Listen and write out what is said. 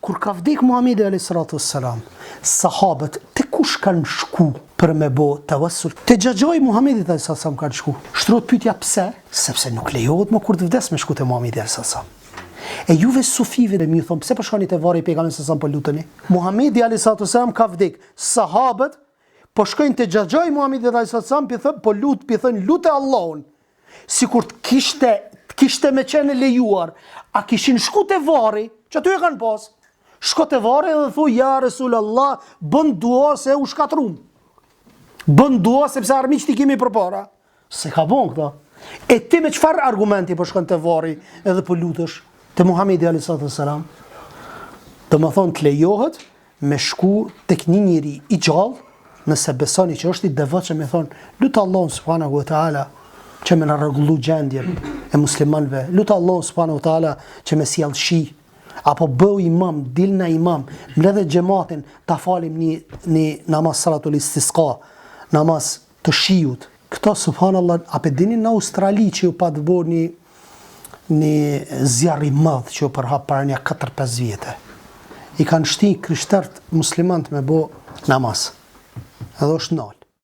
kur ka vdek Muhamedi a.s. sahabët te kush kanë shku për me bo tawassul? Te xhaxhai Muhamedit a.s. kanë shku. Shtrohet pyetja pse? Sepse nuk lejohet më kur të vdes me shku te Muhamedi a.s. E juve sufive dhe mi thon pse po shkoni te varri i pejgamberit s.a.s. po luteni? Muhamedi a.s. ka vdek. Sahabët po shkojnë te xhaxhai Muhamedit a.s. po thon lutë Allahun. Sikur të kishte me qenë lejuar, a kishin shku te varri, që aty e kanë pas. Shko te varri dhe thuj, ja Resulallah, bën dua se u shkatrum. Bën dua sepse armiqt i kemi përpara. Se ka bon këta. E ti me çfarë argumenti po shkon te varri edhe po lutesh te Muhamedi a.s. Do më thonë të lejohet me shku tek një njeri i gjallë, nëse besoni që është i devotshëm, me thonë, lutë Allahun subhanahu wa taala që me në rregullu gjendjen e muslimanëve, lutë Allahun subhanahu wa taala që me sjell shi, apo bëu imam, dil në imam, mbledhe xhamatin, ta falim një namaz salatul istisqa, namaz të shiut. Këto subhanallahu, a pe dini në Australi që u pa të bërë një zjarr i madh që u përhap para një 4-5 vjetë. I kanë shti krishterët muslimant me bo namaz. Edhe është nal.